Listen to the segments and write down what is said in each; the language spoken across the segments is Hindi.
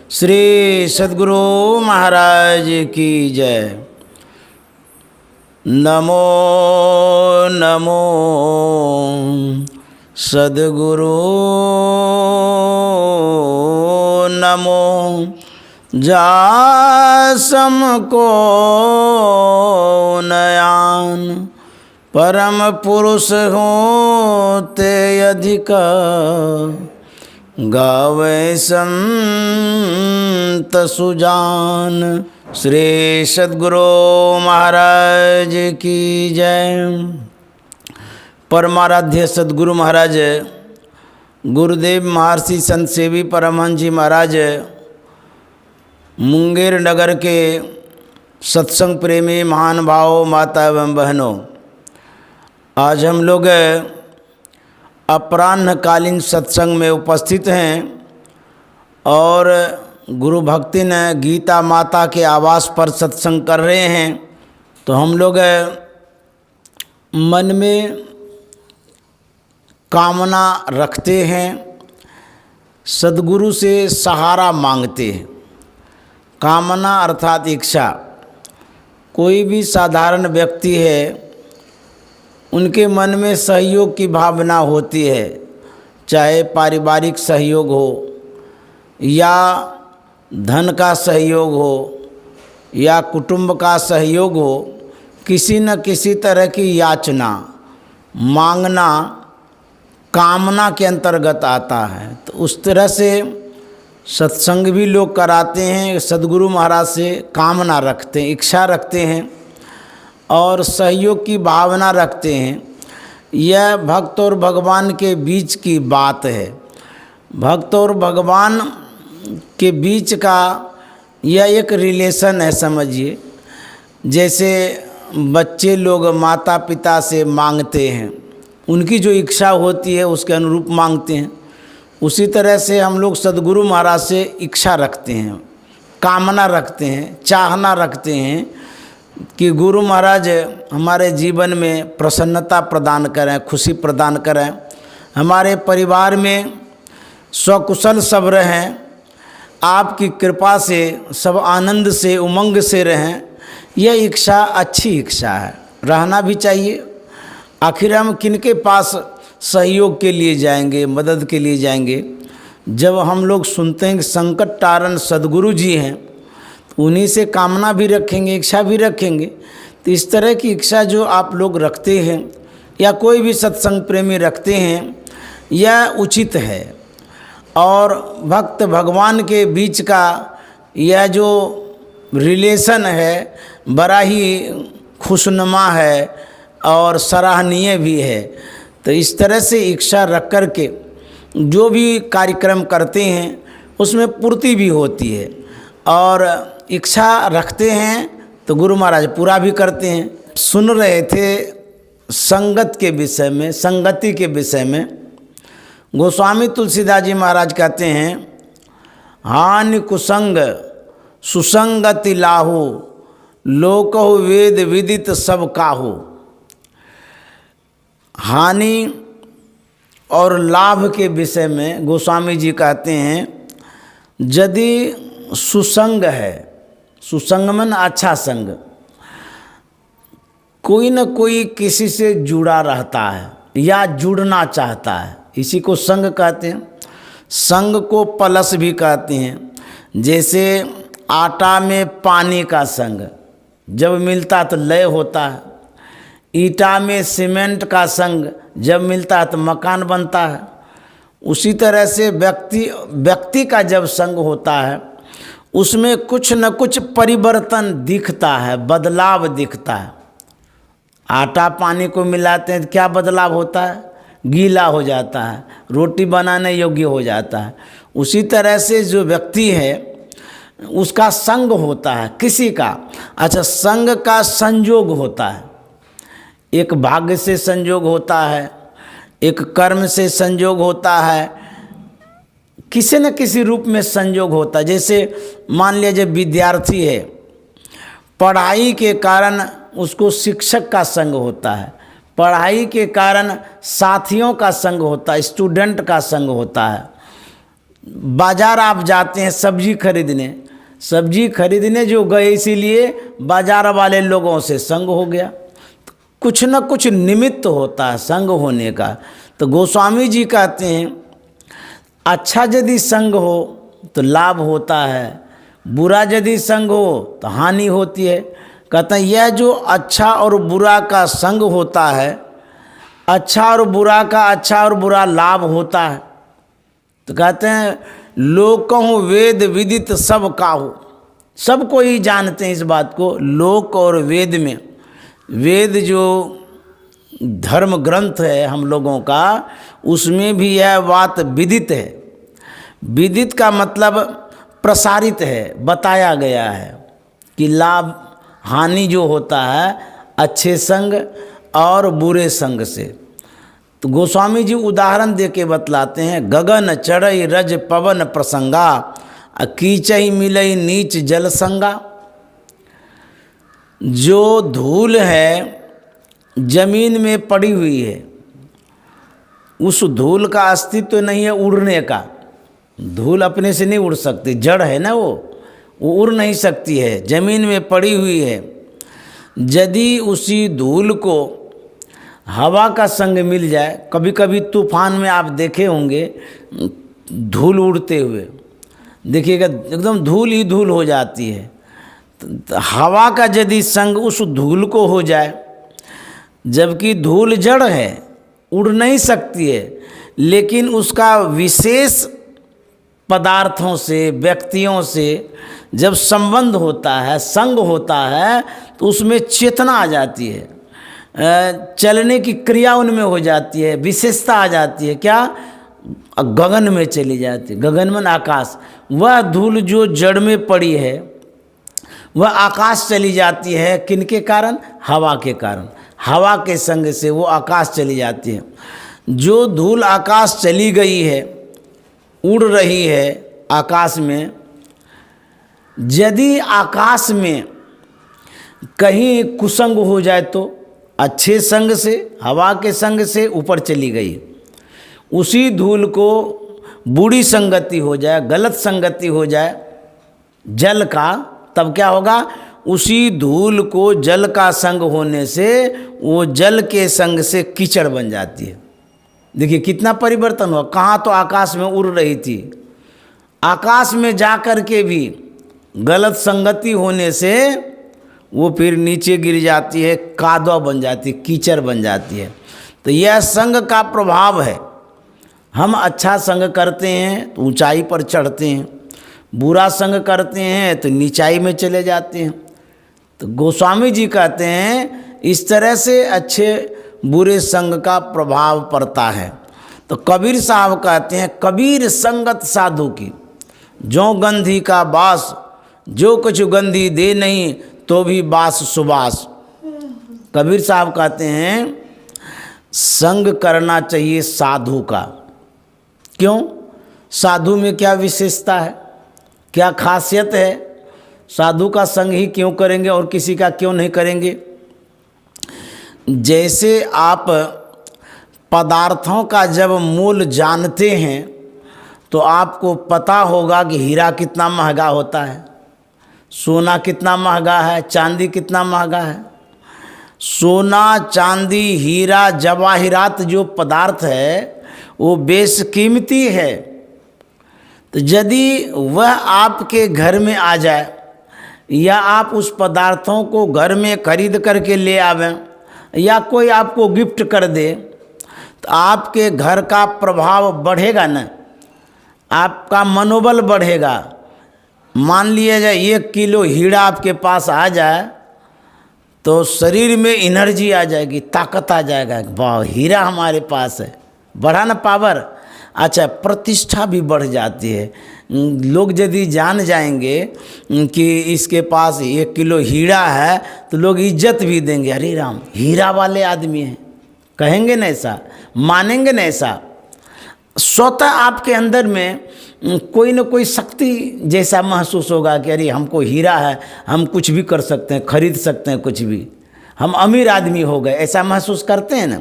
श्री सद्गुरु महाराज की जय। नमो नमो सद्गुरु नमो जासम को नयान परम पुरुष होते अधिक गावे संत सुजान। श्री सद्गुरु महाराज की जय। परमाराध्य सद्गुरु महाराज गुरुदेव महर्षि संत सेवी परमहंस जी महाराज मुंगेर नगर के सत्संग प्रेमी महानुभाव माता एवं बहनों, आज हम लोग अपराह्नकालीन सत्संग में उपस्थित हैं और गुरु भक्ति ने गीता माता के आवास पर सत्संग कर रहे हैं। तो हम लोग मन में कामना रखते हैं, सद्गुरु से सहारा मांगते हैं। कामना अर्थात इच्छा। कोई भी साधारण व्यक्ति है, उनके मन में सहयोग की भावना होती है, चाहे पारिवारिक सहयोग हो या धन का सहयोग हो या कुटुंब का सहयोग हो, किसी न किसी तरह की याचना मांगना कामना के अंतर्गत आता है। तो उस तरह से सत्संग भी लोग कराते हैं, सद्गुरु महाराज से कामना रखते हैं, इच्छा रखते हैं और सहयोग की भावना रखते हैं। यह भक्त और भगवान के बीच की बात है। भक्त और भगवान के बीच का यह एक रिलेशन है, समझिए। जैसे बच्चे लोग माता पिता से मांगते हैं, उनकी जो इच्छा होती है उसके अनुरूप मांगते हैं। उसी तरह से हम लोग सद्गुरु महाराज से इच्छा रखते हैं, कामना रखते हैं, चाहना रखते हैं कि गुरु महाराज हमारे जीवन में प्रसन्नता प्रदान करें, खुशी प्रदान करें, हमारे परिवार में स्वकुशल सब रहें, आपकी कृपा से सब आनंद से उमंग से रहें। यह इच्छा अच्छी इच्छा है, रहना भी चाहिए। आखिर हम किनके पास सहयोग के लिए जाएंगे, मदद के लिए जाएंगे? जब हम लोग सुनते हैं कि संकट तारण सद्गुरु जी हैं, तो उन्हीं से कामना भी रखेंगे, इच्छा भी रखेंगे। तो इस तरह की इच्छा जो आप लोग रखते हैं या कोई भी सत्संग प्रेमी रखते हैं, यह उचित है। और भक्त भगवान के बीच का यह जो रिलेशन है बड़ा ही खुशनुमा है और सराहनीय भी है। तो इस तरह से इच्छा रख कर के जो भी कार्यक्रम करते हैं उसमें पूर्ति भी होती है, और इच्छा रखते हैं तो गुरु महाराज पूरा भी करते हैं। सुन रहे थे संगत के विषय में, संगति के विषय में। गोस्वामी तुलसीदास जी महाराज कहते हैं, हानि कुसंग सुसंगति लाहु, लोकहु वेद विदित सब काहू। हानि और लाभ के विषय में गोस्वामी जी कहते हैं, यदि सुसंग है, सुसंग में अच्छा संग, कोई न कोई किसी से जुड़ा रहता है या जुड़ना चाहता है, इसी को संग कहते हैं। संग को पलस भी कहते हैं। जैसे आटा में पानी का संग जब मिलता तो लय होता है, ईटा में सीमेंट का संग जब मिलता है तो मकान बनता है। उसी तरह से व्यक्ति का जब संग होता है उसमें कुछ न कुछ परिवर्तन दिखता है, बदलाव दिखता है। आटा पानी को मिलाते हैं तो क्या बदलाव होता है? गीला हो जाता है, रोटी बनाने योग्य हो जाता है। उसी तरह से जो व्यक्ति है उसका संग होता है किसी का। अच्छा, संग का संयोग होता है। एक भाग्य से संयोग होता है, एक कर्म से संयोग होता है, किसी न किसी रूप में संयोग होता है। जैसे मान लीजिए विद्यार्थी है, पढ़ाई के कारण उसको शिक्षक का संग होता है, पढ़ाई के कारण साथियों का संग होता है, स्टूडेंट का संग होता है। बाज़ार आप जाते हैं सब्जी खरीदने जो गए, इसीलिए बाज़ार वाले लोगों से संग हो गया। कुछ न कुछ निमित्त होता है संग होने का। तो गोस्वामी जी कहते हैं अच्छा यदि संग हो तो लाभ होता है, बुरा यदि संग हो तो हानि होती है। कहते हैं यह जो अच्छा और बुरा का संग होता है, अच्छा और बुरा का अच्छा और बुरा लाभ होता है। तो कहते हैं लोक कहूँ वेद विदित सब काहू, सबको ही जानते हैं इस बात को। लोक और वेद में, वेद जो धर्म ग्रंथ है हम लोगों का, उसमें भी यह बात विदित है। विदित का मतलब प्रसारित है, बताया गया है कि लाभ हानि जो होता है अच्छे संग और बुरे संग से। तो गोस्वामी जी उदाहरण दे के बतलाते हैं, गगन चढ़ई रज पवन प्रसंगा, कीचई मिलई नीच जल संगा। जो धूल है जमीन में पड़ी हुई है, उस धूल का अस्तित्व नहीं है उड़ने का। धूल अपने से नहीं उड़ सकती, जड़ है ना, वो उड़ नहीं सकती है, जमीन में पड़ी हुई है। यदि उसी धूल को हवा का संग मिल जाए, कभी कभी तूफान में आप देखे होंगे धूल उड़ते हुए, देखिएगा एकदम धूल ही धूल हो जाती है। तो हवा का यदि संग उस धूल को हो जाए, जबकि धूल जड़ है, उड़ नहीं सकती है, लेकिन उसका विशेष पदार्थों से, व्यक्तियों से जब संबंध होता है, संग होता है, तो उसमें चेतना आ जाती है, चलने की क्रिया उनमें हो जाती है, विशेषता आ जाती है। क्या? गगन में चली जाती है। गगन में आकाश, वह धूल जो जड़ में पड़ी है वह आकाश चली जाती है। किनके कारण? हवा के कारण। हवा के संग से वो आकाश चली जाती है। जो धूल आकाश चली गई है, उड़ रही है आकाश में, यदि आकाश में कहीं कुसंग हो जाए तो अच्छे संग से, हवा के संग से ऊपर चली गई। उसी धूल को बुरी संगति हो जाए, गलत संगति हो जाए जल का, तब क्या होगा? उसी धूल को जल का संग होने से वो जल के संग से कीचड़ बन जाती है। देखिए कितना परिवर्तन हुआ। कहाँ तो आकाश में उड़ रही थी, आकाश में जा कर के भी गलत संगति होने से वो फिर नीचे गिर जाती है, कादवा बन जाती है, कीचड़ बन जाती है। तो यह संग का प्रभाव है। हम अच्छा संग करते हैं तो ऊंचाई पर चढ़ते हैं, बुरा संग करते हैं तो नीचाई में चले जाते हैं। तो गोस्वामी जी कहते हैं इस तरह से अच्छे बुरे संग का प्रभाव पड़ता है। तो कबीर साहब कहते हैं कबीर संगत साधु की, जो गंधी का बास, जो कुछ गंधी दे नहीं तो भी बास सुबास। कबीर साहब कहते हैं संग करना चाहिए साधु का। क्यों? साधु में क्या विशेषता है, क्या खासियत है? साधु का संग ही क्यों करेंगे और किसी का क्यों नहीं करेंगे? जैसे आप पदार्थों का जब मूल जानते हैं तो आपको पता होगा कि हीरा कितना महंगा होता है, सोना कितना महंगा है, चांदी कितना महंगा है। सोना, चांदी, हीरा, जवाहिरात जो पदार्थ है वो बेशकीमती है। तो यदि वह आपके घर में आ जाए या आप उस पदार्थों को घर में खरीद करके ले आवें या कोई आपको गिफ्ट कर दे, तो आपके घर का प्रभाव बढ़ेगा ना, आपका मनोबल बढ़ेगा। मान लिया जाए 1 किलो हीरा आपके पास आ जाए तो शरीर में एनर्जी आ जाएगी, ताकत आ जाएगा, वाह हीरा हमारे पास है, बढ़ा ना पावर। अच्छा, प्रतिष्ठा भी बढ़ जाती है। लोग यदि जान जाएंगे कि इसके पास 1 किलो हीरा है तो लोग इज्जत भी देंगे, अरे राम हीरा वाले आदमी हैं, कहेंगे ना ऐसा, मानेंगे ना ऐसा। स्वतः आपके अंदर में कोई न कोई शक्ति जैसा महसूस होगा कि अरे हमको हीरा है, हम कुछ भी कर सकते हैं, खरीद सकते हैं कुछ भी, हम अमीर आदमी हो गए, ऐसा महसूस करते हैं ना।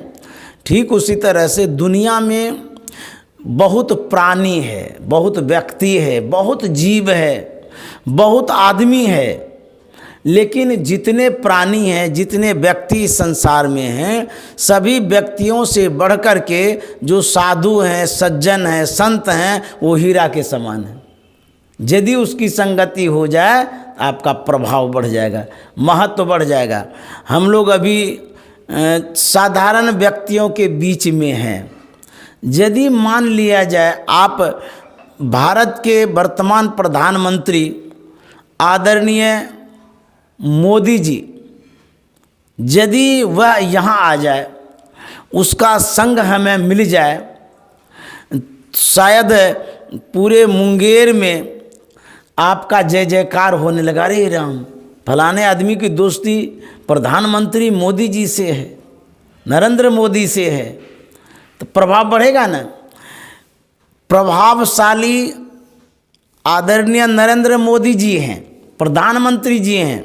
ठीक उसी तरह से दुनिया में बहुत प्राणी है, बहुत व्यक्ति है, बहुत जीव है, बहुत आदमी है, लेकिन जितने प्राणी हैं, जितने व्यक्ति इस संसार में हैं, सभी व्यक्तियों से बढ़कर के जो साधु हैं, सज्जन हैं, संत हैं, वो हीरा के समान हैं। यदि उसकी संगति हो जाए आपका प्रभाव बढ़ जाएगा, महत्व बढ़ जाएगा। हम लोग अभी साधारण व्यक्तियों के बीच में हैं। यदि मान लिया जाए आप भारत के वर्तमान प्रधानमंत्री आदरणीय मोदी जी, यदि वह यहाँ आ जाए, उसका संग हमें मिल जाए, शायद पूरे मुंगेर में आपका जय जयकार होने लगा। रे राम, फलाने आदमी की दोस्ती प्रधानमंत्री मोदी जी से है, नरेंद्र मोदी से है, तो प्रभाव बढ़ेगा ना। प्रभावशाली आदरणीय नरेंद्र मोदी जी हैं, प्रधानमंत्री जी हैं,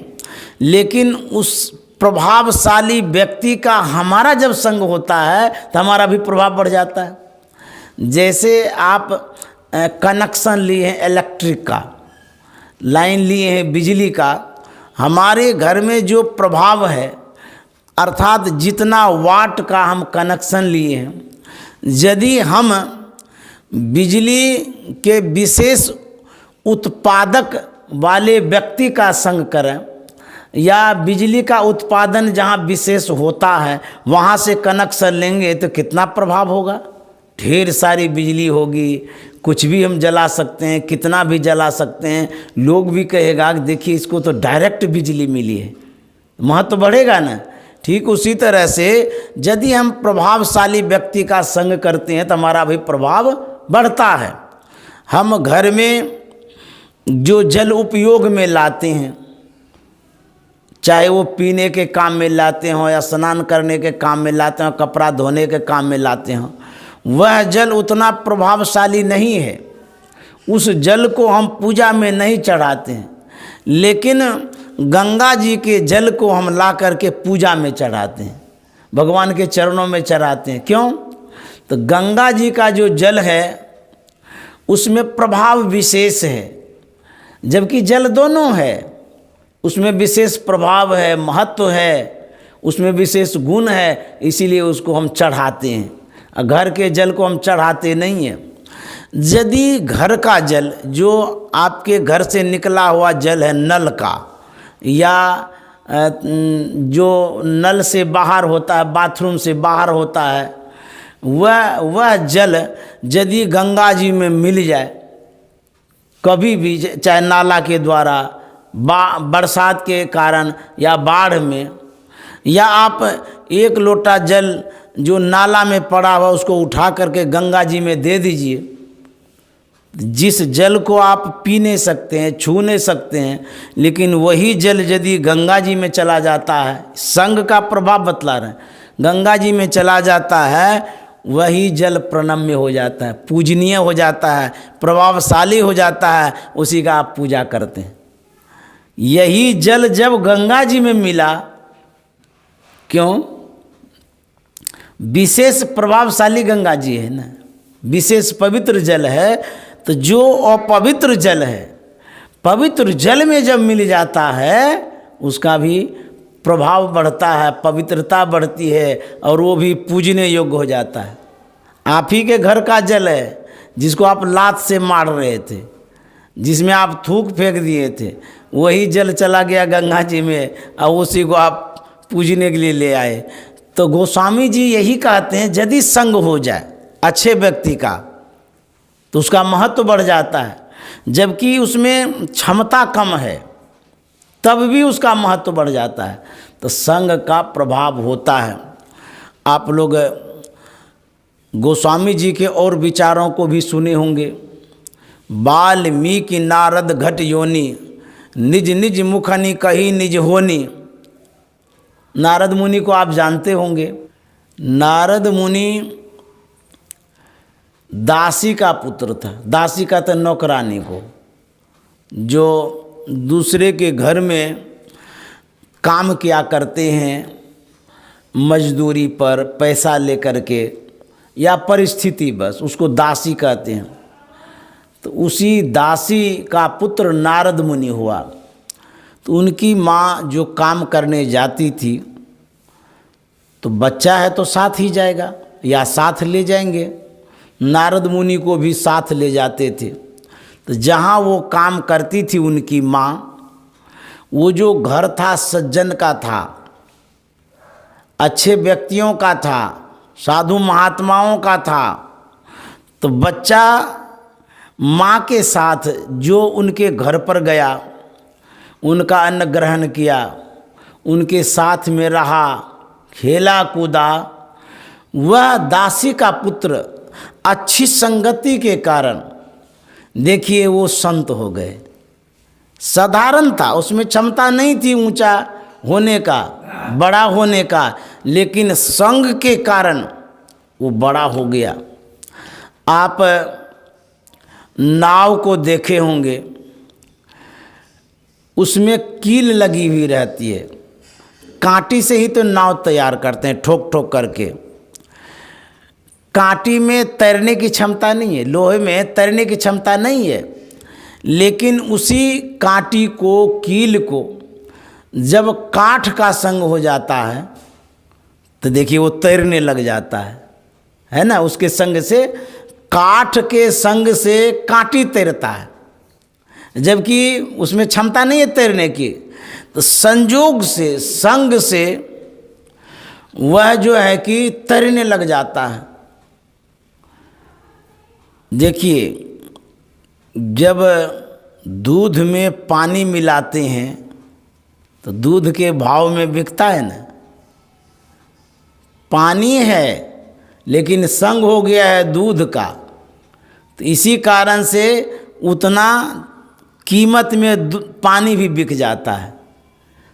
लेकिन उस प्रभावशाली व्यक्ति का हमारा जब संग होता है तो हमारा भी प्रभाव बढ़ जाता है। जैसे आप कनेक्शन लिए हैं, इलेक्ट्रिक का लाइन लिए हैं, बिजली का, हमारे घर में जो प्रभाव है, अर्थात जितना वाट का हम कनेक्शन लिए हैं, यदि हम बिजली के विशेष उत्पादक वाले व्यक्ति का संग करें, या बिजली का उत्पादन जहाँ विशेष होता है वहाँ से कनेक्शन लेंगे, तो कितना प्रभाव होगा। ढेर सारी बिजली होगी, कुछ भी हम जला सकते हैं, कितना भी जला सकते हैं। लोग भी कहेगा कि देखिए इसको तो डायरेक्ट बिजली मिली है, महत्व बढ़ेगा ना। ठीक उसी तरह से यदि हम प्रभावशाली व्यक्ति का संग करते हैं तो हमारा भी प्रभाव बढ़ता है। हम घर में जो जल उपयोग में लाते हैं, चाहे वो पीने के काम में लाते हों या स्नान करने के काम में लाते हों, कपड़ा धोने के काम में लाते हों, वह जल उतना प्रभावशाली नहीं है। उस जल को हम पूजा में नहीं चढ़ाते हैं, लेकिन गंगा जी के जल को हम ला करके पूजा में चढ़ाते हैं, भगवान के चरणों में चढ़ाते हैं। क्यों? तो गंगा जी का जो जल है उसमें प्रभाव विशेष है, जबकि जल दोनों है, उसमें विशेष प्रभाव है, महत्व है, उसमें विशेष गुण है, इसीलिए उसको हम चढ़ाते हैं। घर के जल को हम चढ़ाते नहीं हैं। यदि घर का जल, जो आपके घर से निकला हुआ जल है नल का, या जो नल से बाहर होता है, बाथरूम से बाहर होता है, वह जल यदि गंगा जी में मिल जाए कभी भी, चाहे नाला के द्वारा, बरसात के कारण या बाढ़ में, या आप एक लोटा जल जो नाला में पड़ा हुआ उसको उठा करके गंगा जी में दे दीजिए। जिस जल को आप पी नहीं सकते हैं, छू नहीं सकते हैं, लेकिन वही जल यदि गंगा जी में चला जाता है, संग का प्रभाव बतला रहे हैं, गंगा जी में चला जाता है, वही जल प्रणम्य हो जाता है, पूजनीय हो जाता है, प्रभावशाली हो जाता है, उसी का आप पूजा करते हैं। यही जल जब गंगा जी में मिला, क्यों? विशेष प्रभावशाली गंगा जी है ना, विशेष पवित्र जल है। तो जो अपवित्र जल है, पवित्र जल में जब मिल जाता है, उसका भी प्रभाव बढ़ता है, पवित्रता बढ़ती है, और वो भी पूजने योग्य हो जाता है। आप ही के घर का जल है, जिसको आप लात से मार रहे थे, जिसमें आप थूक फेंक दिए थे, वही जल चला गया गंगा जी में, और उसी को आप पूजने के लिए ले आए। तो गोस्वामी जी यही कहते हैं, यदि संग हो जाए अच्छे व्यक्ति का तो उसका महत्व बढ़ जाता है, जबकि उसमें क्षमता कम है तब भी उसका महत्व बढ़ जाता है। तो संग का प्रभाव होता है। आप लोग गोस्वामी जी के और विचारों को भी सुने होंगे। वाल्मीकि नारद घट योनि, निज निज मुखनि कही निज होनी। नारद मुनि को आप जानते होंगे। नारद मुनि दासी का पुत्र था। दासी का तो नौकरानी को, जो दूसरे के घर में काम किया करते हैं, मजदूरी पर पैसा लेकर के, या परिस्थिति, बस उसको दासी कहते हैं। तो उसी दासी का पुत्र नारद मुनि हुआ। तो उनकी माँ जो काम करने जाती थी, तो बच्चा है तो साथ ही जाएगा या साथ ले जाएंगे। नारद मुनि को भी साथ ले जाते थे। तो जहाँ वो काम करती थी उनकी माँ, वो जो घर था सज्जन का था, अच्छे व्यक्तियों का था, साधु महात्माओं का था। तो बच्चा माँ के साथ जो उनके घर पर गया, उनका अन्न ग्रहण किया, उनके साथ में रहा, खेला कूदा, वह दासी का पुत्र अच्छी संगति के कारण देखिए वो संत हो गए। साधारण था, उसमें क्षमता नहीं थी ऊंचा होने का, बड़ा होने का, लेकिन संग के कारण वो बड़ा हो गया। आप नाव को देखे होंगे, उसमें कील लगी हुई रहती है। कांटी से ही तो नाव तैयार करते हैं, ठोक ठोक करके। कांटी में तैरने की क्षमता नहीं है, लोहे में तैरने की क्षमता नहीं है, लेकिन उसी कांटी को, कील को जब काठ का संग हो जाता है तो देखिए वो तैरने लग जाता है ना। उसके संग से, काठ के संग से कांटी तैरता है, जबकि उसमें क्षमता नहीं है तैरने की। तो संजोग से, संग से वह जो है कि तैरने लग जाता है। देखिए, जब दूध में पानी मिलाते हैं तो दूध के भाव में बिकता है ना। पानी है लेकिन संग हो गया है दूध का, तो इसी कारण से उतना कीमत में पानी भी बिक जाता है।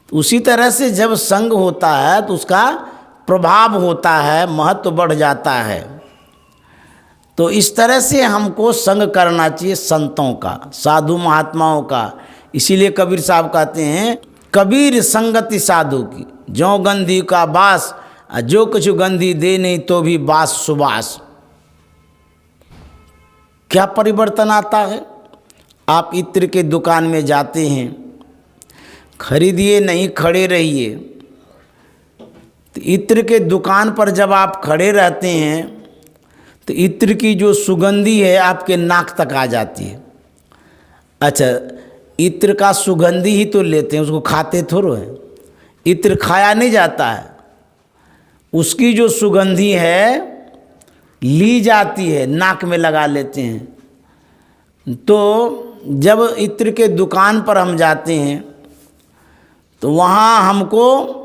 तो उसी तरह से जब संग होता है तो उसका प्रभाव होता है, महत्व बढ़ जाता है। तो इस तरह से हमको संग करना चाहिए संतों का, साधु महात्माओं का। इसीलिए कबीर साहब कहते हैं, कबीर संगति साधु की, जो गंधी का बास, जो कुछ गंधी दे नहीं तो भी बास सुबास। क्या परिवर्तन आता है। आप इत्र के दुकान में जाते हैं, खरीदिए नहीं, खड़े रहिए। तो इत्र के दुकान पर जब आप खड़े रहते हैं तो इत्र की जो सुगंधी है आपके नाक तक आ जाती है। अच्छा, इत्र का सुगंधी ही तो लेते हैं, उसको खाते थोड़ो है। इत्र खाया नहीं जाता है, उसकी जो सुगंधी है ली जाती है, नाक में लगा लेते हैं। तो जब इत्र के दुकान पर हम जाते हैं तो वहाँ हमको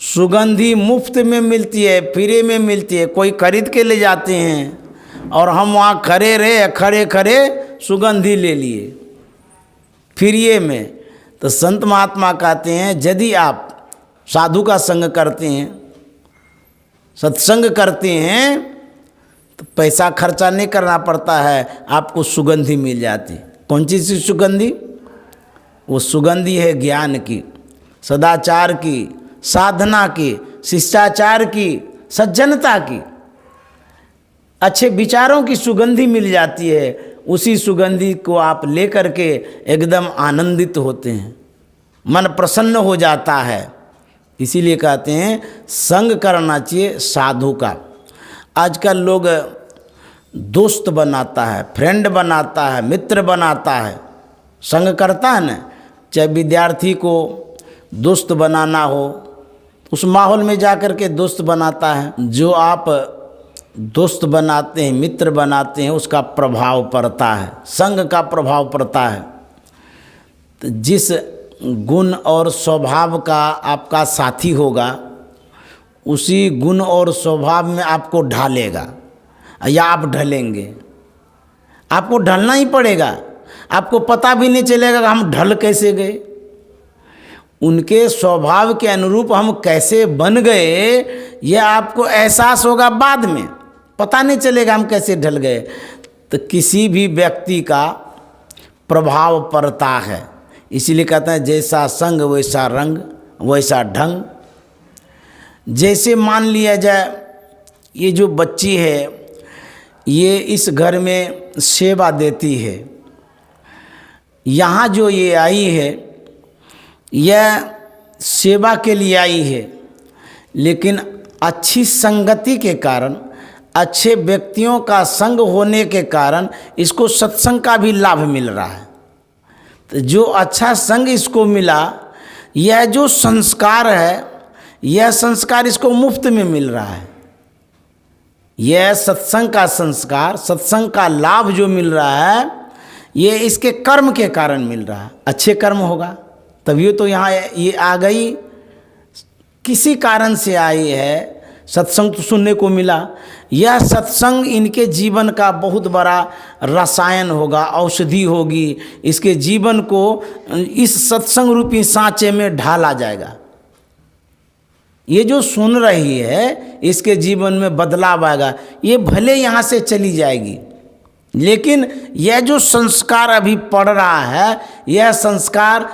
सुगंधी मुफ्त में मिलती है, फ्री में मिलती है। कोई खरीद के ले जाते हैं और हम वहाँ खड़े रहे, खड़े खड़े सुगंधी ले लिए फ्री में। तो संत महात्मा कहते हैं, यदि आप साधु का संग करते हैं, सत्संग करते हैं, तो पैसा खर्चा नहीं करना पड़ता है, आपको सुगंधी मिल जाती। कौन चीज़ की सुगंधी? वो सुगंधी है ज्ञान की, सदाचार की, साधना की, शिष्टाचार की, सज्जनता की, अच्छे विचारों की सुगंधी मिल जाती है। उसी सुगंधी को आप लेकर के एकदम आनंदित होते हैं, मन प्रसन्न हो जाता है। इसीलिए कहते हैं संग करना चाहिए साधु का। आजकल लोग दोस्त बनाता है, फ्रेंड बनाता है, मित्र बनाता है, संग करता है ना। चाहे विद्यार्थी को दोस्त बनाना हो, उस माहौल में जाकर के दोस्त बनाता है। जो आप दोस्त बनाते हैं, मित्र बनाते हैं, उसका प्रभाव पड़ता है, संग का प्रभाव पड़ता है। तो जिस गुण और स्वभाव का आपका साथी होगा, उसी गुण और स्वभाव में आपको ढालेगा या आप ढलेंगे। आपको ढलना ही पड़ेगा, आपको पता भी नहीं चलेगा कि हम ढल कैसे गए। उनके स्वभाव के अनुरूप हम कैसे बन गए, यह आपको एहसास होगा बाद में, पता नहीं चलेगा हम कैसे ढल गए। तो किसी भी व्यक्ति का प्रभाव पड़ता है। इसीलिए कहते हैं जैसा संग वैसा रंग, वैसा ढंग। जैसे मान लिया जाए, ये जो बच्ची है ये इस घर में सेवा देती है। यहाँ जो ये आई है यह सेवा के लिए आई है, लेकिन अच्छी संगति के कारण, अच्छे व्यक्तियों का संग होने के कारण इसको सत्संग का भी लाभ मिल रहा है। तो जो अच्छा संग इसको मिला, यह जो संस्कार है, यह संस्कार इसको मुफ्त में मिल रहा है। यह सत्संग का संस्कार, सत्संग का लाभ जो मिल रहा है, ये इसके कर्म के कारण मिल रहा है। अच्छे कर्म होगा तभी तो यहाँ ये आ गई, किसी कारण से आई है। सत्संग तो सुनने को मिला। यह सत्संग इनके जीवन का बहुत बड़ा रसायन होगा, औषधि होगी। इसके जीवन को इस सत्संग रूपी सांचे में ढाला जाएगा। ये जो सुन रही है इसके जीवन में बदलाव आएगा। ये भले यहाँ से चली जाएगी, लेकिन यह जो संस्कार अभी पड़ रहा है, यह संस्कार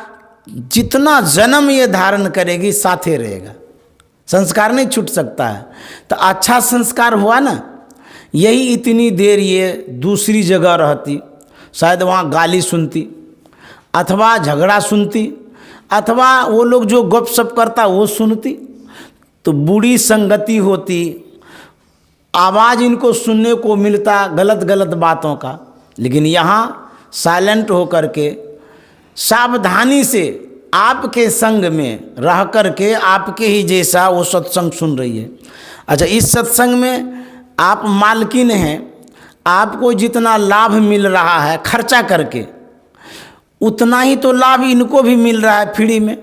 जितना जन्म ये धारण करेगी साथे रहेगा। संस्कार नहीं छूट सकता है। तो अच्छा संस्कार हुआ ना, यही इतनी देर ये दूसरी जगह रहती, शायद वहाँ गाली सुनती, अथवा झगड़ा सुनती, अथवा वो लोग जो गपशप करता वो सुनती, तो बुरी संगति होती, आवाज़ इनको सुनने को मिलता गलत गलत बातों का। लेकिन यहाँ साइलेंट होकर के सावधानी से आपके संग में रह कर के आपके ही जैसा वो सत्संग सुन रही है। अच्छा, इस सत्संग में आप मालकिन हैं, आपको जितना लाभ मिल रहा है खर्चा करके, उतना ही तो लाभ इनको भी मिल रहा है फ्री में।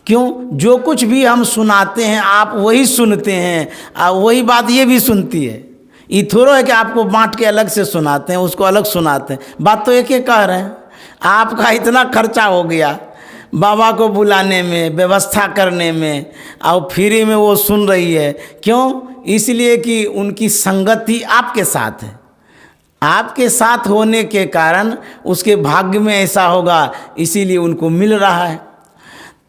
क्यों? जो कुछ भी हम सुनाते हैं आप वही सुनते हैं, और वही बात ये भी सुनती है। ये थोड़ा है कि आपको बांट के अलग से सुनाते हैं, उसको अलग सुनाते हैं। बात तो एक ही कह रहे हैं। आपका इतना खर्चा हो गया बाबा को बुलाने में, व्यवस्था करने में, और फ्री में वो सुन रही है। क्यों? इसलिए कि उनकी संगति आपके साथ है। आपके साथ होने के कारण उसके भाग्य में ऐसा होगा, इसीलिए उनको मिल रहा है।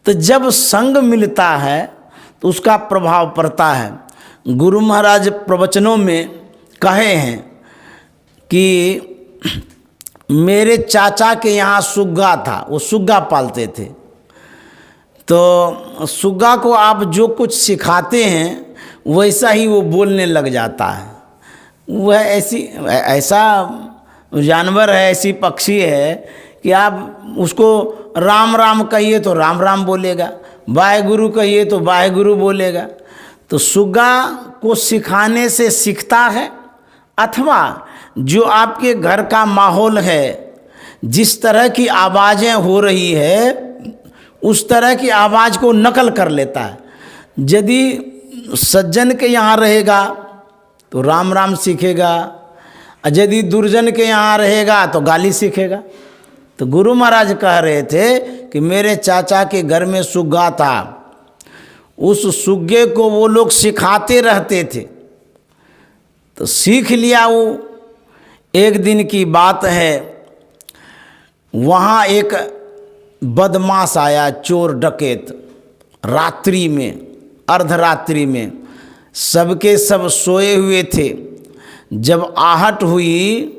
तो जब संग मिलता है तो उसका प्रभाव पड़ता है। गुरु महाराज प्रवचनों में कहे हैं कि मेरे चाचा के यहाँ सुग्गा था, वो सुग्गा पालते थे। तो सुग्गा को आप जो कुछ सिखाते हैं वैसा ही वो बोलने लग जाता है। वह ऐसा जानवर है, ऐसी पक्षी है कि आप उसको राम राम कहिए तो राम राम बोलेगा, वाहेगुरु कहिए तो वाहेगुरु बोलेगा। तो सुग्गा को सिखाने से सीखता है, अथवा जो आपके घर का माहौल है, जिस तरह की आवाज़ें हो रही है उस तरह की आवाज़ को नकल कर लेता है। यदि सज्जन के यहाँ रहेगा तो राम राम सीखेगा, और यदि दुर्जन के यहाँ रहेगा तो गाली सीखेगा। तो गुरु महाराज कह रहे थे कि मेरे चाचा के घर में सुग्गा था, उस सुग्गे को वो लोग सिखाते रहते थे, तो सीख लिया वो। एक दिन की बात है, वहाँ एक बदमाश आया, चोर डकैत, रात्रि में, अर्धरात्रि में, सबके सब सोए हुए थे। जब आहट हुई,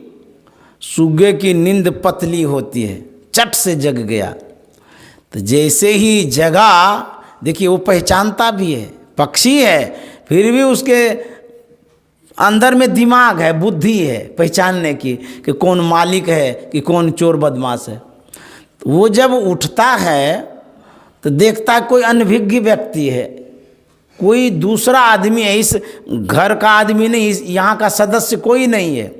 सुग्गे की नींद पतली होती है, चट से जग गया। तो जैसे ही जगा, देखिए वो पहचानता भी है, पक्षी है, फिर भी उसके अंदर में दिमाग है, बुद्धि है पहचानने की कि कौन मालिक है कि कौन चोर बदमाश है। तो वो जब उठता है तो देखता है कोई अनभिज्ञ व्यक्ति है, कोई दूसरा आदमी है, इस घर का आदमी नहीं, इस यहाँ का सदस्य कोई नहीं है।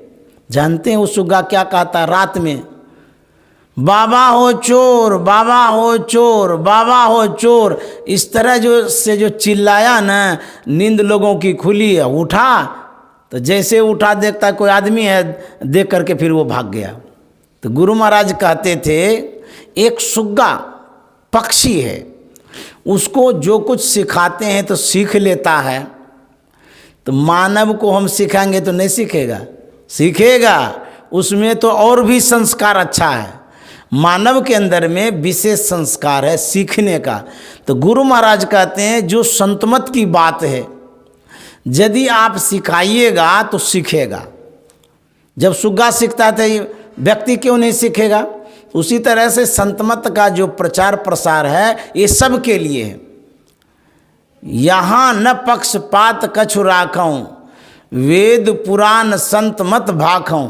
जानते हैं वो सुग्गा क्या कहता रात में? बाबा हो चोर, बाबा हो चोर, बाबा हो चोर। इस तरह जो चिल्लाया ना, नींद लोगों की खुली है, उठा तो जैसे उठा देखता कोई आदमी है, देख करके फिर वो भाग गया। तो गुरु महाराज कहते थे एक सुग्गा पक्षी है, उसको जो कुछ सिखाते हैं तो सीख लेता है। तो मानव को हम सिखाएंगे तो नहीं सीखेगा, सीखेगा। उसमें तो और भी संस्कार अच्छा है, मानव के अंदर में विशेष संस्कार है सीखने का। तो गुरु महाराज कहते हैं जो संतमत की बात है, यदि आप सिखाइएगा तो सीखेगा। जब सुग्गा सीखता है तो ये व्यक्ति क्यों नहीं सीखेगा। उसी तरह से संतमत का जो प्रचार प्रसार है ये सब के लिए है। यहाँ न पक्षपात कछु राखऊं, वेद पुराण संत मत भाखऊं।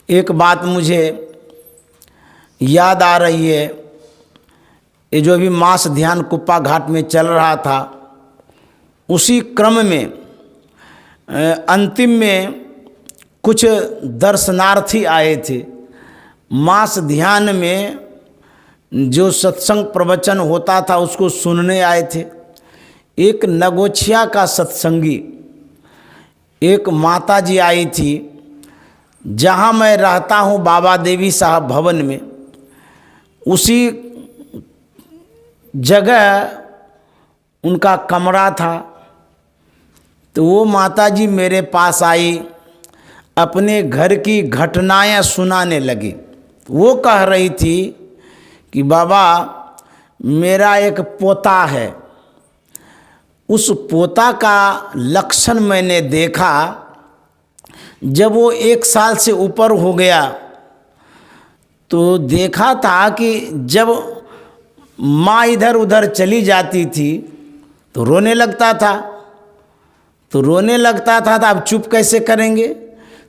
एक बात मुझे याद आ रही है, ये जो अभी मास ध्यान कुप्पा घाट में चल रहा था, उसी क्रम में अंतिम में कुछ दर्शनार्थी आए थे। मास ध्यान में जो सत्संग प्रवचन होता था उसको सुनने आए थे। एक नगोछिया का सत्संगी, एक माता जी आई थी, जहाँ मैं रहता हूँ बाबा देवी साहब भवन में, उसी जगह उनका कमरा था। तो वो माता जी मेरे पास आई, अपने घर की घटनाएं सुनाने लगी। वो कह रही थी कि बाबा मेरा एक पोता है, उस पोता का लक्षण मैंने देखा। जब वो 1 साल से ऊपर हो गया तो देखा था कि जब माँ इधर उधर चली जाती थी तो रोने लगता था, तो अब चुप कैसे करेंगे।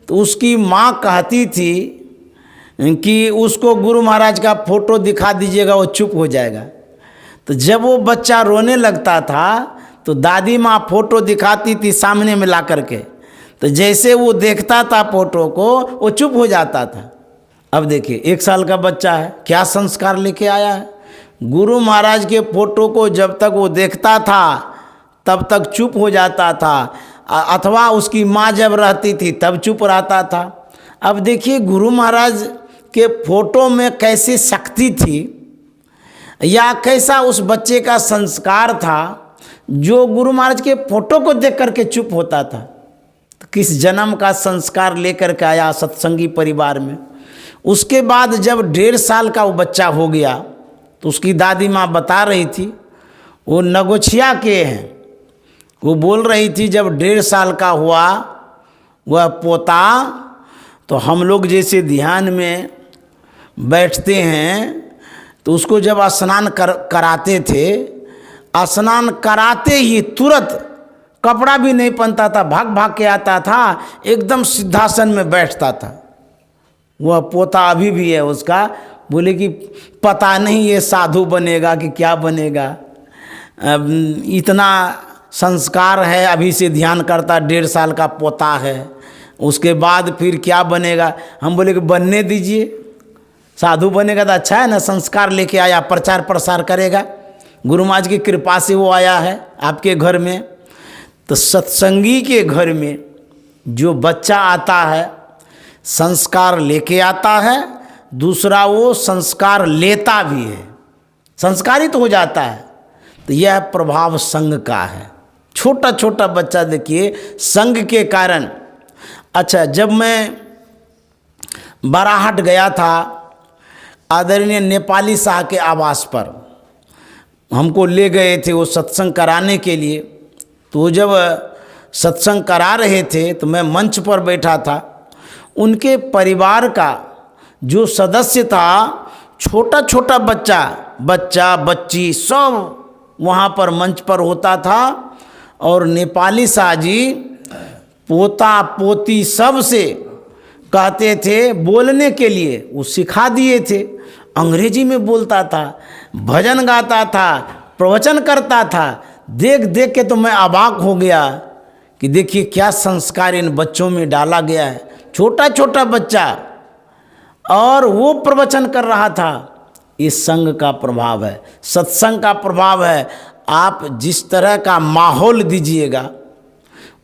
तो उसकी माँ कहती थी कि उसको गुरु महाराज का फोटो दिखा दीजिएगा, वो चुप हो जाएगा। तो जब वो बच्चा रोने लगता था तो दादी माँ फोटो दिखाती थी सामने में ला करके, तो जैसे वो देखता था फोटो को वो चुप हो जाता था। अब देखिए 1 साल का बच्चा है, क्या संस्कार लेके आया है। गुरु महाराज के फोटो को जब तक वो देखता था तब तक चुप हो जाता था, अथवा उसकी माँ जब रहती थी तब चुप रहता था। अब देखिए गुरु महाराज के फोटो में कैसी शक्ति थी, या कैसा उस बच्चे का संस्कार था जो गुरु महाराज के फोटो को देख करके चुप होता था। तो किस जन्म का संस्कार लेकर के आया सत्संगी परिवार में। उसके बाद जब 1.5 साल का वो बच्चा हो गया तो उसकी दादी माँ बता रही थी, वो नगोछिया के हैं, वो बोल रही थी जब 1.5 साल का हुआ वह पोता, तो हम लोग जैसे ध्यान में बैठते हैं तो उसको जब स्नान कराते थे, स्नान कराते ही तुरंत कपड़ा भी नहीं पहनता था, भाग भाग के आता था, एकदम सिद्धासन में बैठता था। वह पोता अभी भी है उसका। बोले कि पता नहीं ये साधु बनेगा कि क्या बनेगा, इतना संस्कार है, अभी से ध्यान करता, 1.5 साल का पोता है, उसके बाद फिर क्या बनेगा। हम बोले कि बनने दीजिए, साधु बनेगा तो अच्छा है ना, संस्कार लेके आया, प्रचार प्रसार करेगा, गुरु महाराज की कृपा से वो आया है आपके घर में। तो सत्संगी के घर में जो बच्चा आता है संस्कार लेके आता है, दूसरा वो संस्कार लेता भी है, संस्कारित हो जाता है। तो यह प्रभाव संग का है। छोटा छोटा बच्चा देखिए संग के कारण। अच्छा, जब मैं बाराहाट गया था आदरणीय नेपाली शाह के आवास पर, हमको ले गए थे वो सत्संग कराने के लिए। तो जब सत्संग करा रहे थे तो मैं मंच पर बैठा था। उनके परिवार का जो सदस्य था, छोटा छोटा बच्चा बच्ची सब वहाँ पर मंच पर होता था। और नेपाली शाह जी पोता पोती सब से कहते थे बोलने के लिए, वो सिखा दिए थे। अंग्रेजी में बोलता था, भजन गाता था, प्रवचन करता था। देख देख के तो मैं अबाक हो गया कि देखिए क्या संस्कार इन बच्चों में डाला गया है। छोटा छोटा बच्चा और वो प्रवचन कर रहा था। इस संग का प्रभाव है, सत्संग का प्रभाव है। आप जिस तरह का माहौल दीजिएगा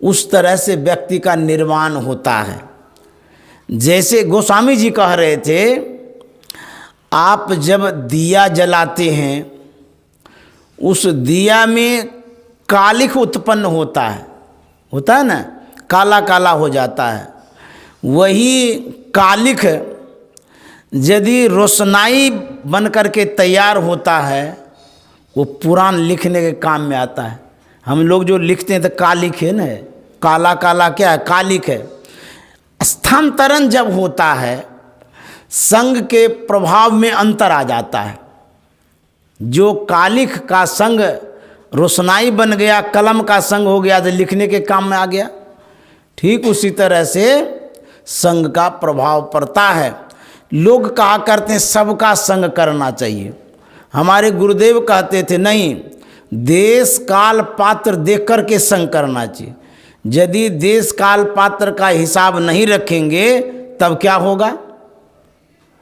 उस तरह से व्यक्ति का निर्माण होता है। जैसे गोस्वामी जी कह रहे थे, आप जब दिया जलाते हैं उस दिया में कालिख उत्पन्न होता है ना, काला काला हो जाता है। वही कालिख यदि रोशनाई बन करके तैयार होता है, वो पुराण लिखने के काम में आता है। हम लोग जो लिखते हैं तो कालिख है ना, काला काला क्या है, कालिख है। स्थानांतरण जब होता है, संग के प्रभाव में अंतर आ जाता है। जो कालिख का संग रोशनाई बन गया, कलम का संग हो गया तो लिखने के काम में आ गया। ठीक उसी तरह से संग का प्रभाव पड़ता है। लोग कहा करते हैं सबका संग करना चाहिए। हमारे गुरुदेव कहते थे नहीं, देश काल पात्र देख कर के संग करना चाहिए। यदि देश काल पात्र का हिसाब नहीं रखेंगे तब क्या होगा?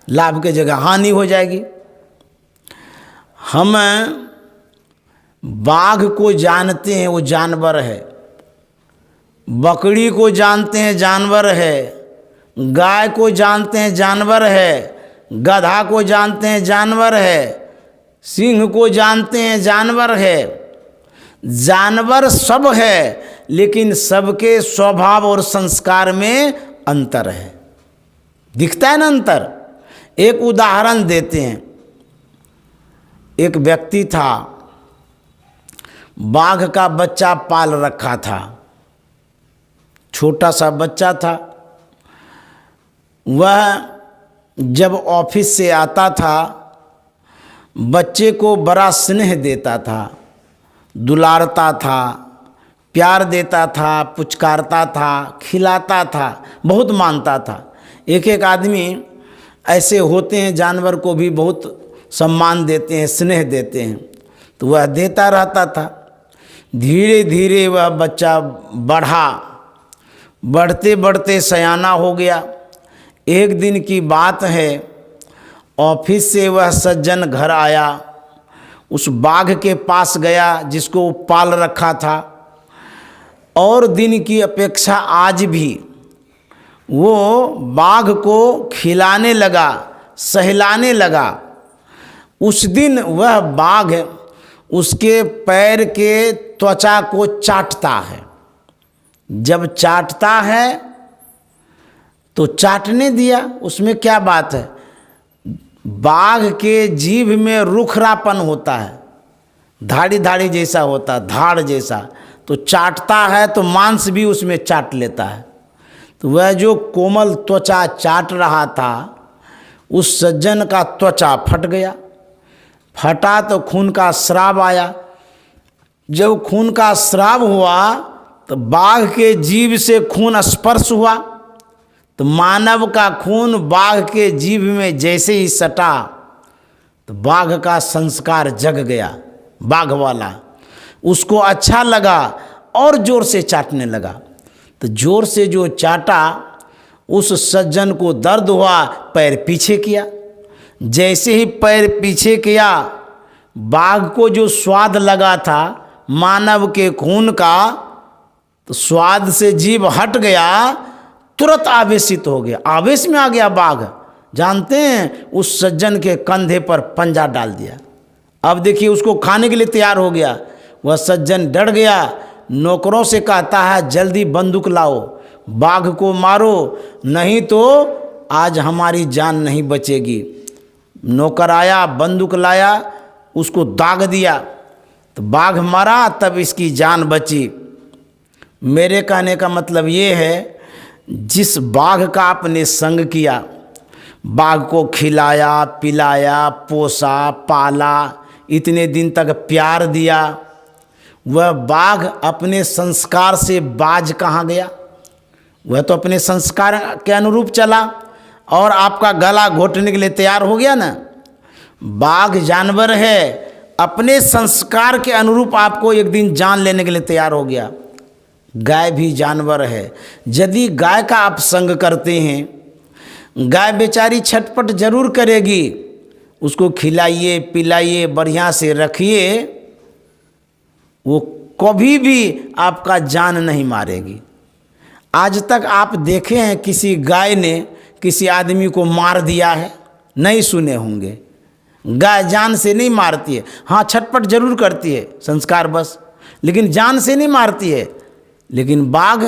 लाभ की जगह हानि हो जाएगी। हम बाघ को जानते हैं, वो जानवर है। बकरी को जानते हैं, जानवर है। गाय को जानते हैं, जानवर है। गधा को जानते हैं, जानवर है। सिंह को जानते हैं, जानवर है। जानवर सब है, लेकिन सबके स्वभाव और संस्कार में अंतर है। दिखता है ना अंतर। एक उदाहरण देते हैं। एक व्यक्ति था, बाघ का बच्चा पाल रखा था, छोटा सा बच्चा था। वह जब ऑफिस से आता था, बच्चे को बड़ा स्नेह देता था, दुलारता था, प्यार देता था, पुचकारता था, खिलाता था, बहुत मानता था। एक एक आदमी ऐसे होते हैं, जानवर को भी बहुत सम्मान देते हैं, स्नेह देते हैं, तो वह देता रहता था। धीरे धीरे वह बच्चा बढ़ा, बढ़ते बढ़ते सयाना हो गया। एक दिन की बात है, ऑफिस से वह सज्जन घर आया, उस बाघ के पास गया जिसको वो पाल रखा था, और दिन की अपेक्षा आज भी वो बाघ को खिलाने लगा, सहलाने लगा। उस दिन वह बाघ उसके पैर के त्वचा को चाटता है। जब चाटता है तो चाटने दिया, उसमें क्या बात है। बाघ के जीभ में रुखरापन होता है, धाड़ी धाड़ी जैसा होता है, धाड़ जैसा, तो चाटता है तो मांस भी उसमें चाट लेता है। तो वह जो कोमल त्वचा चाट रहा था, उस सज्जन का त्वचा फट गया। फटा तो खून का स्राव आया। जब खून का स्राव हुआ तो बाघ के जीभ से खून स्पर्श हुआ, तो मानव का खून बाघ के जीभ में जैसे ही सटा तो बाघ का संस्कार जग गया। बाघ वाला उसको अच्छा लगा और जोर से चाटने लगा। तो जोर से जो चाटा, उस सज्जन को दर्द हुआ, पैर पीछे किया। जैसे ही पैर पीछे किया, बाघ को जो स्वाद लगा था मानव के खून का, तो स्वाद से जीभ हट गया, तुरंत आवेशित हो गया, आवेश में आ गया बाघ। जानते हैं, उस सज्जन के कंधे पर पंजा डाल दिया। अब देखिए उसको खाने के लिए तैयार हो गया। वह सज्जन डर गया, नौकरों से कहता है जल्दी बंदूक लाओ, बाघ को मारो, नहीं तो आज हमारी जान नहीं बचेगी। नौकर आया, बंदूक लाया, उसको दाग दिया, तो बाघ मरा, तब इसकी जान बची। मेरे कहने का मतलब ये है, जिस बाघ का आपने संग किया, बाघ को खिलाया, पिलाया, पोसा, पाला, इतने दिन तक प्यार दिया, वह बाघ अपने संस्कार से बाज कहाँ गया? वह तो अपने संस्कार के अनुरूप चला और आपका गला घोटने के लिए तैयार हो गया ना। बाघ जानवर है, अपने संस्कार के अनुरूप आपको एक दिन जान लेने के लिए तैयार हो गया। गाय भी जानवर है। यदि गाय का आप संग करते हैं, गाय बेचारी छटपट जरूर करेगी, उसको खिलाइए, पिलाइए, बढ़िया से रखिए, वो कभी भी आपका जान नहीं मारेगी। आज तक आप देखे हैं किसी गाय ने किसी आदमी को मार दिया है? नहीं सुने होंगे। गाय जान से नहीं मारती है, हाँ छटपट जरूर करती है संस्कार बस, लेकिन जान से नहीं मारती है। लेकिन बाघ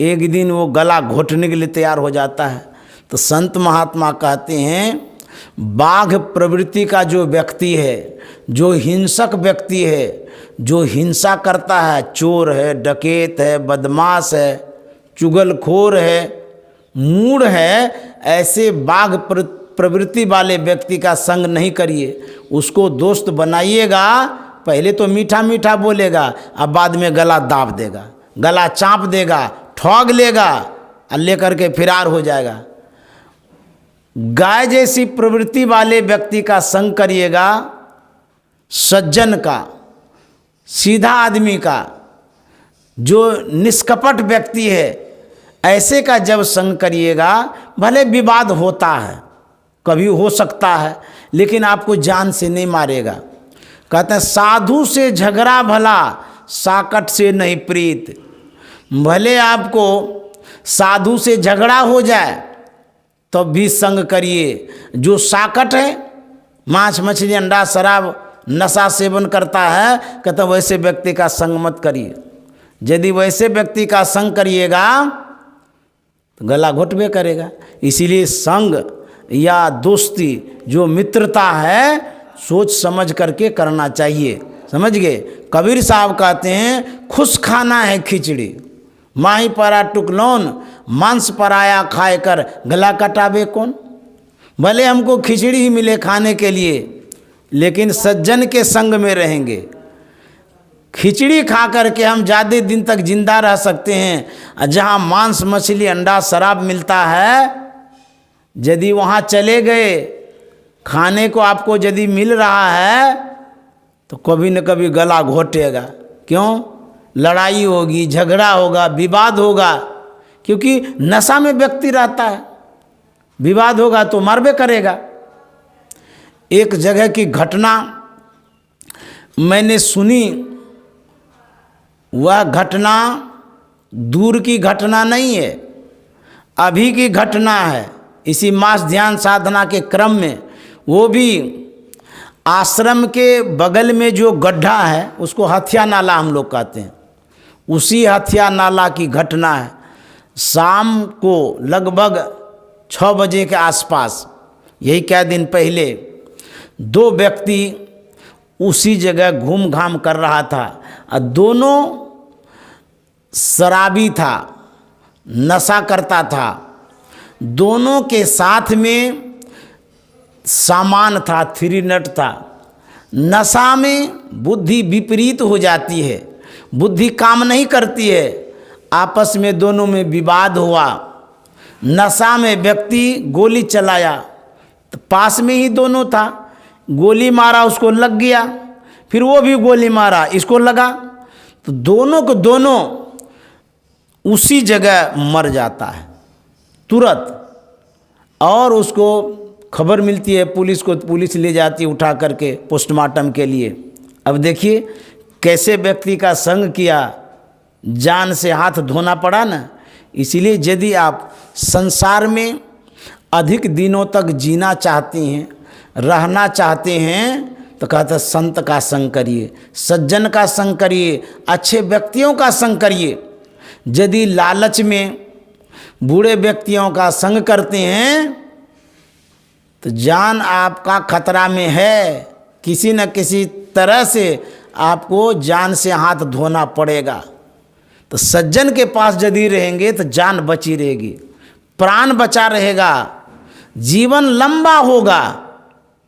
एक दिन वो गला घोटने के लिए तैयार हो जाता है। तो संत महात्मा कहते हैं, बाघ प्रवृत्ति का जो व्यक्ति है, जो हिंसक व्यक्ति है, जो हिंसा करता है, चोर है, डकैत है, बदमाश है, चुगलखोर है, मूढ़ है, ऐसे बाघ प्रवृत्ति वाले व्यक्ति का संग नहीं करिए। उसको दोस्त बनाइएगा, पहले तो मीठा मीठा बोलेगा, अब बाद में गला दाब देगा, गला चाँप देगा, ठग लेगा और लेकर के फिरार हो जाएगा। गाय जैसी प्रवृत्ति वाले व्यक्ति का संग करिएगा, सज्जन का, सीधा आदमी का, जो निष्कपट व्यक्ति है, ऐसे का जब संग करिएगा, भले विवाद होता है, कभी हो सकता है, लेकिन आपको जान से नहीं मारेगा। कहते हैं साधु से झगड़ा भला, साकट से नहीं प्रीत। भले आपको साधु से झगड़ा हो जाए तब भी संग करिए। जो साकट है, मांस मछली अंडा शराब नशा सेवन करता है, कहते वैसे व्यक्ति का संग मत करिए। यदि वैसे व्यक्ति का संग करिएगा तो गला घोटबे करेगा। इसीलिए संग या दोस्ती, जो मित्रता है, सोच समझ करके करना चाहिए। समझ गए? कबीर साहब कहते हैं खुश खाना है खिचड़ी, माही परा टुकलौन, मांस पराया खाए कर गला कटावे कौन। भले हमको खिचड़ी ही मिले खाने के लिए, लेकिन सज्जन के संग में रहेंगे। खिचड़ी खा करके हम ज़्यादा दिन तक जिंदा रह सकते हैं। जहाँ मांस मछली अंडा शराब मिलता है, यदि वहाँ चले गए, खाने को आपको यदि मिल रहा है, तो कभी न कभी गला घोटेगा। क्यों? लड़ाई होगी, झगड़ा होगा, विवाद होगा, क्योंकि नशा में व्यक्ति रहता है। विवाद होगा तो मरबे करेगा। एक जगह की घटना मैंने सुनी, वह घटना दूर की घटना नहीं है, अभी की घटना है। इसी मास ध्यान साधना के क्रम में, वो भी आश्रम के बगल में जो गड्ढा है, उसको हथिया नाला हम लोग कहते हैं, उसी हथिया नाला की घटना है। शाम को लगभग 6 बजे के आसपास, यही क्या दिन पहले, 2 व्यक्ति उसी जगह घूम घाम कर रहा था, और दोनों शराबी था, नशा करता था। दोनों के साथ में सामान था, 3 नट था। नशा में बुद्धि विपरीत हो जाती है, बुद्धि काम नहीं करती है। आपस में दोनों में विवाद हुआ। नशा में व्यक्ति गोली चलाया, तो पास में ही दोनों था, गोली मारा, उसको लग गया, फिर वो भी गोली मारा, इसको लगा, तो दोनों को दोनों उसी जगह मर जाता है तुरंत। और उसको खबर मिलती है पुलिस को, पुलिस ले जाती है उठा करके पोस्टमार्टम के लिए। अब देखिए कैसे व्यक्ति का संग किया, जान से हाथ धोना पड़ा ना। इसीलिए यदि आप संसार में अधिक दिनों तक जीना चाहती हैं, रहना चाहते हैं, तो कहते हैं संत का संग करिए, सज्जन का संग करिए, अच्छे व्यक्तियों का संग करिए। यदि लालच में बूढ़े व्यक्तियों का संग करते हैं तो जान आपका खतरा में है, किसी न किसी तरह से आपको जान से हाथ धोना पड़ेगा। तो सज्जन के पास यदि रहेंगे तो जान बची रहेगी, प्राण बचा रहेगा, जीवन लंबा होगा।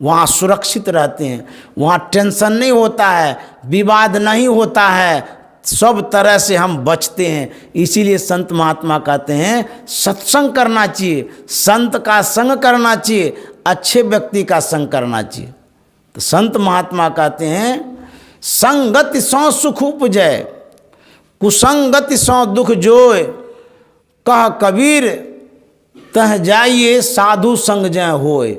वहाँ सुरक्षित रहते हैं, वहाँ टेंशन नहीं होता है, विवाद नहीं होता है, सब तरह से हम बचते हैं। इसीलिए संत महात्मा कहते हैं सत्संग करना चाहिए, संत का संग करना चाहिए, अच्छे व्यक्ति का संग करना चाहिए। तो संत महात्मा कहते हैं संगति सौ सुख उपजय, कुसंगति सौ दुख जोय, कह कबीर तह जाइए साधु संग जय होय।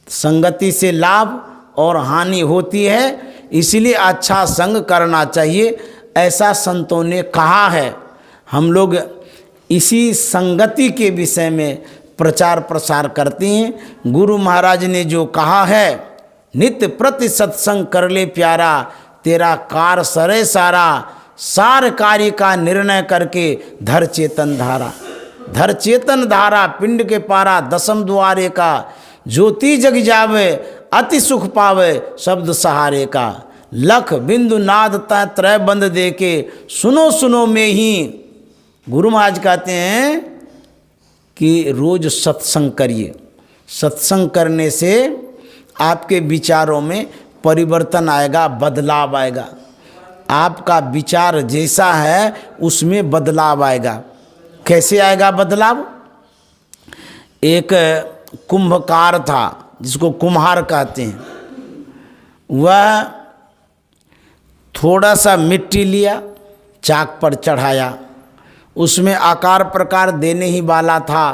संगति से लाभ और हानि होती है, इसलिए अच्छा संग करना चाहिए, ऐसा संतों ने कहा है। हम लोग इसी संगति के विषय में प्रचार प्रसार करते हैं। गुरु महाराज ने जो कहा है, नित्य प्रति सत्संग कर ले प्यारा, तेरा कार सरे सारा, सार कार्य का निर्णय करके धर चेतन धारा। धर चेतन धारा पिंड के पारा, दसम द्वारे का, ज्योति जग जावे अति सुख पावे शब्द सहारे का। लख बिंदु नाद तय त्रय बंद दे के, सुनो सुनो में ही। गुरु महाराज कहते हैं कि रोज़ सत्संग करिए। सत्संग करने से आपके विचारों में परिवर्तन आएगा, बदलाव आएगा। आपका विचार जैसा है उसमें बदलाव आएगा। कैसे आएगा बदलाव? एक कुंभकार था, जिसको कुम्हार कहते हैं। वह थोड़ा सा मिट्टी लिया, चाक पर चढ़ाया, उसमें आकार प्रकार देने ही वाला था।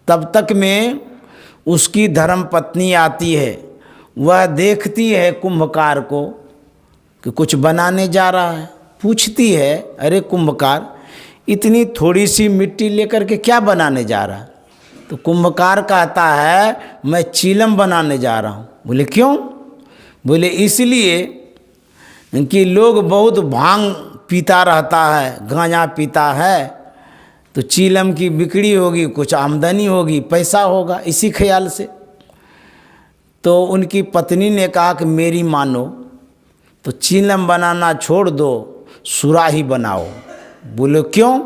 तब तक में उसकी धर्मपत्नी आती है। वह देखती है कुंभकार को कि कुछ बनाने जा रहा है। पूछती है, अरे कुंभकार, इतनी थोड़ी सी मिट्टी लेकर के क्या बनाने जा रहा है? तो कुंभकार कहता है, मैं चीलम बनाने जा रहा हूँ। बोले क्यों? बोले इसलिए कि लोग बहुत भांग पीता रहता है, गांजा पीता है, तो चीलम की बिक्री होगी, कुछ आमदनी होगी, पैसा होगा, इसी ख्याल से। तो उनकी पत्नी ने कहा कि मेरी मानो तो चीलम बनाना छोड़ दो, सुराही बनाओ। बोले क्यों?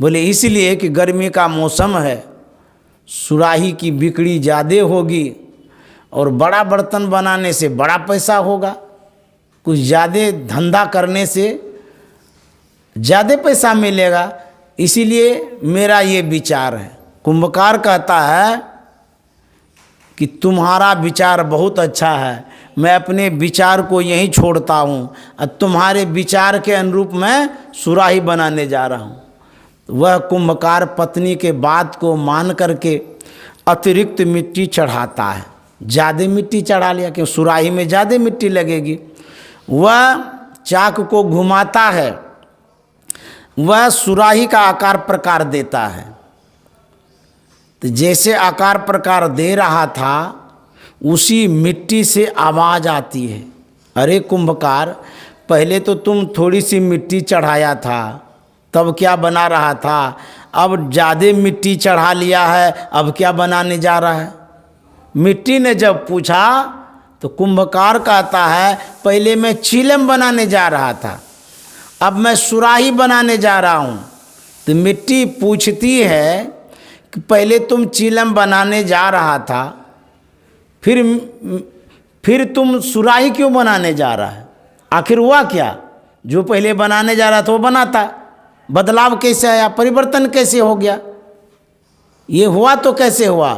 बोले इसलिए कि गर्मी का मौसम है, सुराही की बिक्री ज़्यादा होगी और बड़ा बर्तन बनाने से बड़ा पैसा होगा, कुछ ज़्यादा धंधा करने से ज़्यादा पैसा मिलेगा, इसीलिए मेरा ये विचार है। कुंभकार कहता है कि तुम्हारा विचार बहुत अच्छा है, मैं अपने विचार को यहीं छोड़ता हूँ और तुम्हारे विचार के अनुरूप मैं सुराही बनाने जा रहा हूँ। वह कुंभकार पत्नी के बात को मान करके अतिरिक्त मिट्टी चढ़ाता है। ज़्यादा मिट्टी चढ़ा लिया, क्यों? सुराही में ज़्यादा मिट्टी लगेगी। वह चाक को घुमाता है, वह सुराही का आकार प्रकार देता है। तो जैसे आकार प्रकार दे रहा था, उसी मिट्टी से आवाज़ आती है, अरे कुंभकार, पहले तो तुम थोड़ी सी मिट्टी चढ़ाया था, तब क्या बना रहा था, अब ज़्यादा मिट्टी चढ़ा लिया है, अब क्या बनाने जा रहा है? मिट्टी ने जब पूछा तो कुंभकार कहता है, पहले मैं चीलम बनाने जा रहा था, अब मैं सुराही बनाने जा रहा हूँ। तो मिट्टी पूछती है कि पहले तुम चीलम बनाने जा रहा था, फिर तुम सुराही क्यों बनाने जा रहा है? आखिर हुआ क्या? जो पहले बनाने जा रहा था वो बनाता, बदलाव कैसे आया, परिवर्तन कैसे हो गया, ये हुआ तो कैसे हुआ?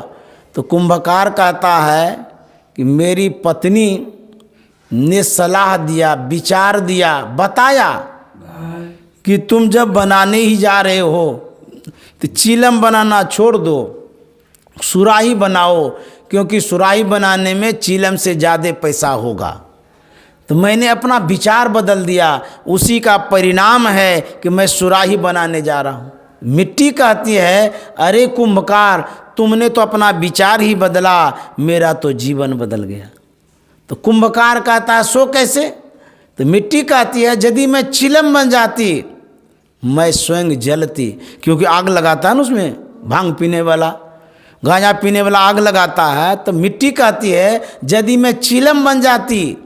तो कुंभकार कहता है कि मेरी पत्नी ने सलाह दिया, विचार दिया, बताया कि तुम जब बनाने ही जा रहे हो तो चीलम बनाना छोड़ दो, सुराही बनाओ, क्योंकि सुराही बनाने में चीलम से ज़्यादा पैसा होगा। तो मैंने अपना विचार बदल दिया, उसी का परिणाम है कि मैं सुराही बनाने जा रहा हूँ। मिट्टी कहती है, अरे कुंभकार, तुमने तो अपना विचार ही बदला, मेरा तो जीवन बदल गया। तो कुंभकार कहता है, सो कैसे? तो मिट्टी कहती है, यदि मैं चिलम बन जाती मैं स्वयं जलती, क्योंकि आग लगाता है ना उसमें, भांग पीने वाला, गांजा पीने वाला आग लगाता है। तो मिट्टी कहती है, यदि मैं चिलम बन जाती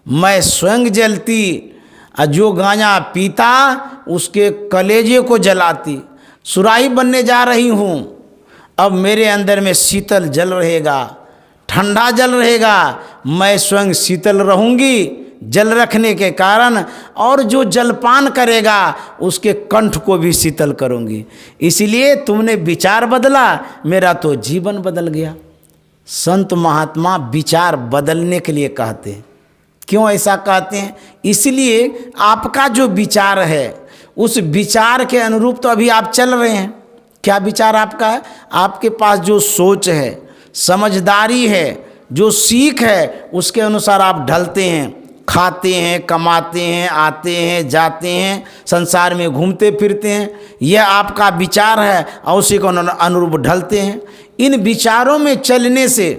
मैं स्वयं जलती, और जो गांजा पीता उसके कलेजे को जलाती। सुराही बनने जा रही हूँ, अब मेरे अंदर में शीतल जल रहेगा, ठंडा जल रहेगा, मैं स्वयं शीतल रहूँगी जल रखने के कारण, और जो जलपान करेगा उसके कंठ को भी शीतल करूँगी। इसलिए तुमने विचार बदला, मेरा तो जीवन बदल गया। संत महात्मा विचार बदलने के लिए कहते हैं। क्यों ऐसा कहते हैं? इसलिए आपका जो विचार है उस विचार के अनुरूप तो अभी आप चल रहे हैं। क्या विचार आपका है? आपके पास जो सोच है, समझदारी है, जो सीख है, उसके अनुसार आप ढलते हैं, खाते हैं, कमाते हैं, आते हैं, जाते हैं, संसार में घूमते फिरते हैं। यह आपका विचार है और उसी को अनुरूप ढलते हैं। इन विचारों में चलने से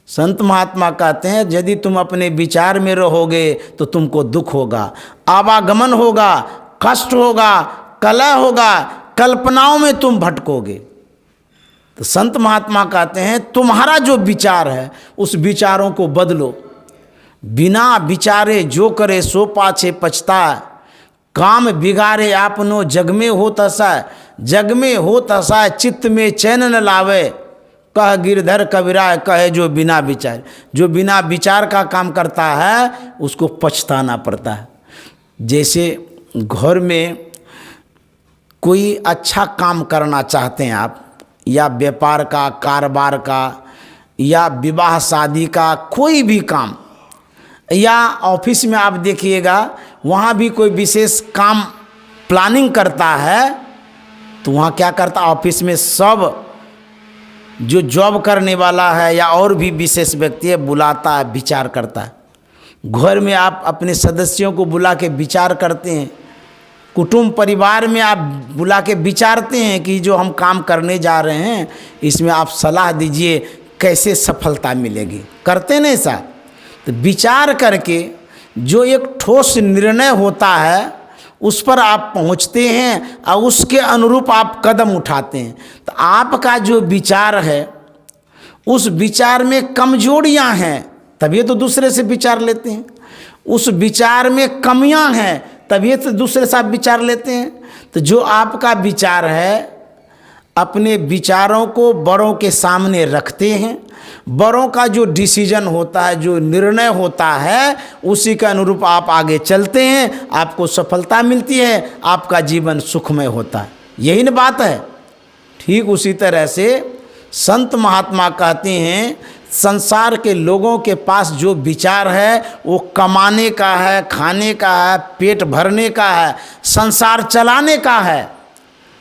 संत महात्मा कहते हैं, यदि तुम अपने विचार में रहोगे तो तुमको दुख होगा, आवागमन होगा, कष्ट होगा, कलह होगा, कल्पनाओं में तुम भटकोगे। तो संत महात्मा कहते हैं, तुम्हारा जो विचार है उस विचारों को बदलो। बिना विचारे जो करे सो पाछे पछता, काम बिगाड़े आपनो जग में हो तसा। जग में हो तसा चित्त में चैन न लावे, कह गिरधर कबीरा कहे जो बिना विचार। जो बिना विचार का काम करता है उसको पछताना पड़ता है। जैसे घर में कोई अच्छा काम करना चाहते हैं आप, या व्यापार का, कारोबार का, या विवाह शादी का कोई भी काम, या ऑफिस में आप देखिएगा वहाँ भी कोई विशेष काम प्लानिंग करता है, तो वहाँ क्या करता है, ऑफिस में सब जो जॉब करने वाला है या और भी विशेष व्यक्ति है बुलाता है, विचार करता है। घर में आप अपने सदस्यों को बुला के विचार करते हैं, कुटुंब परिवार में आप बुला के विचारते हैं कि जो हम काम करने जा रहे हैं इसमें आप सलाह दीजिए कैसे सफलता मिलेगी, करते नहीं ऐसा। तो विचार करके जो एक ठोस निर्णय होता है उस पर आप पहुंचते हैं और उसके अनुरूप आप कदम उठाते हैं। तो आपका जो विचार है उस विचार में कमजोरियां हैं तभी तो दूसरे से विचार लेते हैं, उस विचार में कमियां हैं तभी तो दूसरे से आप विचार लेते हैं। तो जो आपका विचार है अपने विचारों को बड़ों के सामने रखते हैं, बड़ों का जो डिसीजन होता है, जो निर्णय होता है उसी के अनुरूप आप आगे चलते हैं, आपको सफलता मिलती है, आपका जीवन सुखमय होता है। यही न बात है। ठीक उसी तरह से संत महात्मा कहते हैं संसार के लोगों के पास जो विचार है वो कमाने का है, खाने का है, पेट भरने का है, संसार चलाने का है।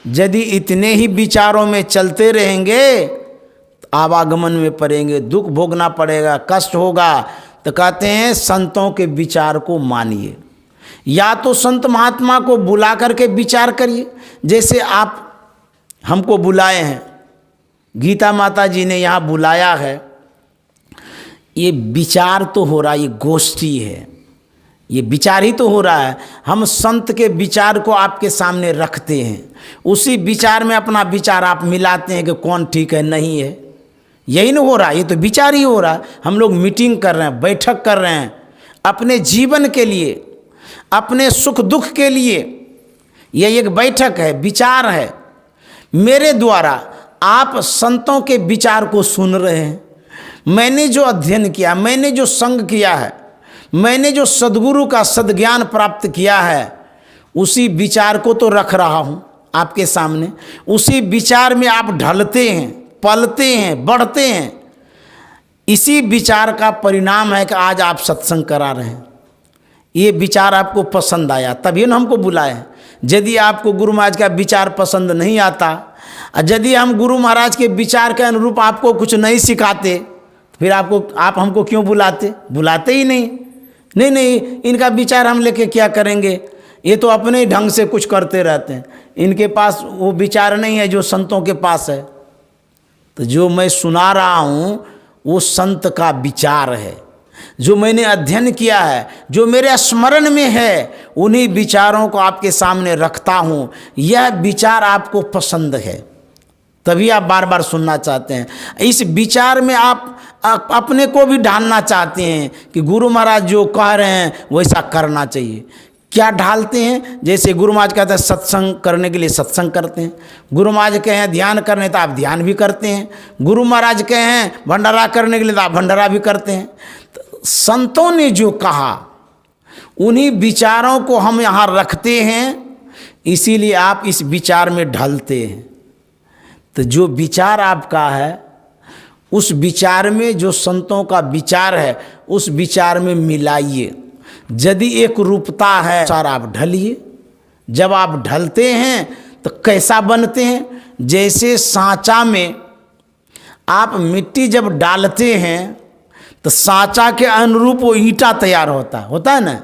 यदि इतने ही विचारों में चलते रहेंगे तो आवागमन में पड़ेंगे, दुख भोगना पड़ेगा, कष्ट होगा। तो कहते हैं संतों के विचार को मानिए, या तो संत महात्मा को बुला करके विचार करिए। जैसे आप हमको बुलाए हैं, गीता माता जी ने यहाँ बुलाया है, ये विचार तो हो रहा है, ये गोष्ठी है, ये विचार ही तो हो रहा है। हम संत के विचार को आपके सामने रखते हैं, उसी विचार में अपना विचार आप मिलाते हैं कि कौन ठीक है नहीं है। यही नहीं हो रहा, ये तो विचार ही हो रहा है। हम लोग मीटिंग कर रहे हैं, बैठक कर रहे हैं अपने जीवन के लिए, अपने सुख दुख के लिए। यह एक बैठक है, विचार है। मेरे द्वारा आप संतों के विचार को सुन रहे हैं। मैंने जो अध्ययन किया, मैंने जो संग किया है, मैंने जो सद्गुरु का सद्ज्ञान प्राप्त किया है, उसी विचार को तो रख रहा हूँ आपके सामने। उसी विचार में आप ढलते हैं, पलते हैं, बढ़ते हैं। इसी विचार का परिणाम है कि आज आप सत्संग करा रहे हैं। ये विचार आपको पसंद आया तभी ना हमको बुलाए। यदि आपको गुरु महाराज का विचार पसंद नहीं आता, यदि हम गुरु महाराज के विचार के अनुरूप आपको कुछ नहीं सिखाते, फिर आप हमको क्यों बुलाते? बुलाते ही नहीं। नहीं, इनका विचार हम लेके क्या करेंगे, ये तो अपने ढंग से कुछ करते रहते हैं, इनके पास वो विचार नहीं है जो संतों के पास है। तो जो मैं सुना रहा हूँ वो संत का विचार है, जो मैंने अध्ययन किया है, जो मेरे स्मरण में है, उन्हीं विचारों को आपके सामने रखता हूँ। यह विचार आपको पसंद है तभी आप बार बार सुनना चाहते हैं। इस विचार में आप अपने को भी ढालना चाहते हैं कि गुरु महाराज जो कह रहे हैं वैसा करना चाहिए। क्या ढालते हैं? जैसे गुरु महाराज कहते हैं सत्संग करने के लिए सत्संग करते हैं, गुरु महाराज कहे हैं ध्यान करने तो आप ध्यान भी करते हैं, गुरु महाराज कहे हैं भंडारा करने के लिए तो आप भंडारा भी करते हैं। तो संतों ने जो कहा उन्हीं विचारों को हम यहाँ रखते हैं, इसीलिए आप इस विचार में ढलते हैं। तो जो विचार आपका है उस विचार में, जो संतों का विचार है उस विचार में मिलाइए। यदि एक रूपता है सर आप ढलिए। जब आप ढलते हैं तो कैसा बनते हैं? जैसे सांचा में आप मिट्टी जब डालते हैं तो सांचा के अनुरूप वो ईंटा तैयार होता है ना।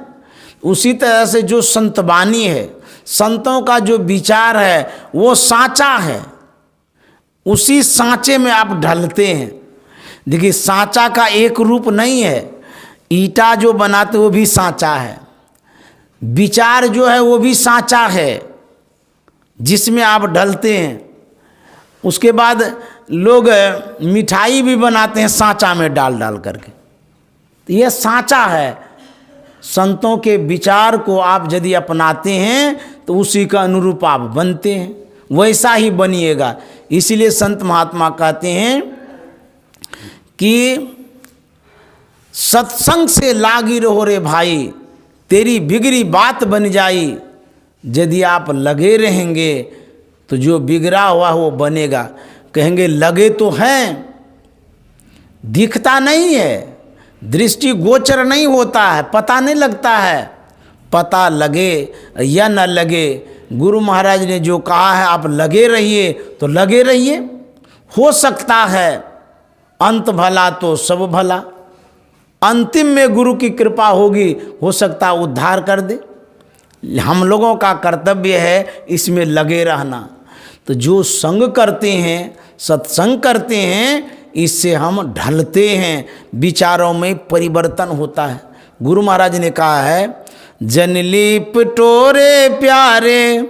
उसी तरह से जो संतवाणी है, संतों का जो विचार है वो सांचा है, उसी सांचे में आप ढलते हैं। देखिए सांचा का एक रूप नहीं है, ईंटा जो बनाते वो भी सांचा है, विचार जो है वो भी सांचा है जिसमें आप ढलते हैं। उसके बाद लोग मिठाई भी बनाते हैं सांचा में डाल करके, तो यह सांचा है। संतों के विचार को आप यदि अपनाते हैं तो उसी का अनुरूप आप बनते हैं, वैसा ही बनिएगा। इसीलिए संत महात्मा कहते हैं कि सत्संग से लागी रहो रे भाई, तेरी बिगड़ी बात बन जाई। यदि आप लगे रहेंगे तो जो बिगड़ा हुआ वो बनेगा। कहेंगे लगे तो हैं, दिखता नहीं है, दृष्टि गोचर नहीं होता है, पता नहीं लगता है। पता लगे या न लगे, गुरु महाराज ने जो कहा है आप लगे रहिए तो लगे रहिए। हो सकता है अंत भला तो सब भला, अंतिम में गुरु की कृपा होगी, हो सकता है उद्धार कर दे। हम लोगों का कर्तव्य है इसमें लगे रहना। तो जो संग करते हैं, सत्संग करते हैं, इससे हम ढलते हैं, विचारों में परिवर्तन होता है। गुरु महाराज ने कहा है, जनलीप टोरे प्यारे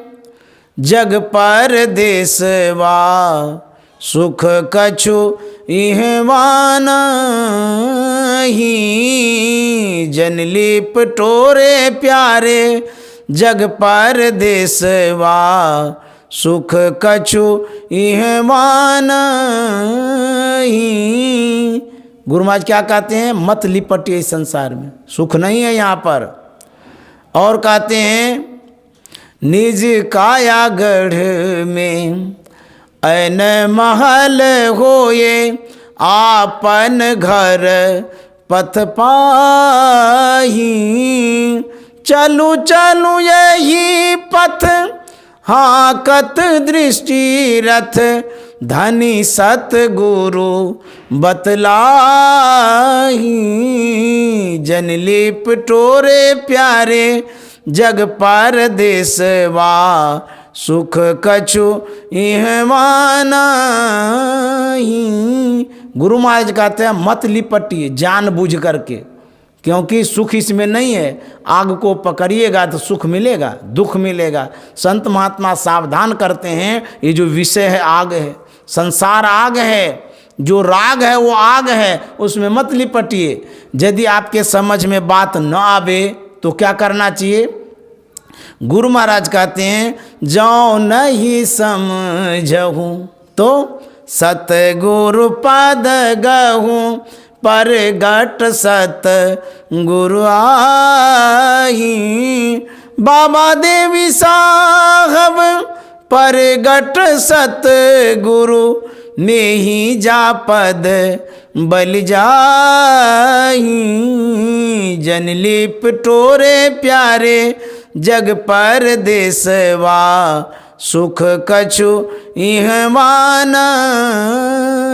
जग पर देसवा, सुख कछु इहवान ही। जनलीप टोरे प्यारे जग पर देसवा, सुख कछु इहवान ही। गुरु महाराज क्या कहते हैं, मत लिपटिए इस संसार में, सुख नहीं है यहाँ पर। और कहते हैं, निज काया गढ़ में ऐन महल होए, आपन घर पथ पाही। चलू चलू यही पथ हाकत दृष्टि रथ, धनी सतगुरु बतलाही। जनलीप टोरे प्यारे जग पर देसवा, सुख कछु इहवान ही। गुरु महाराज कहते हैं मत लिपटिए जान बूझ करके, क्योंकि सुख इसमें नहीं है। आग को पकड़िएगा तो सुख मिलेगा, दुख मिलेगा। संत महात्मा सावधान करते हैं, ये जो विषय है आग है, संसार आग है, जो राग है वो आग है, उसमें मत लिपटिए। यदि आपके समझ में बात न आवे तो क्या करना चाहिए? गुरु महाराज कहते हैं, जो नहीं समझहूँ तो सतगुरु पद गहूँ, परगट सत गुरु आई। बाबा देवी साहब परगट सत गुरु, में ही जा पद बल जाई। जनलीप टोरे प्यारे जग पर देसवा, सुख कछु इहवान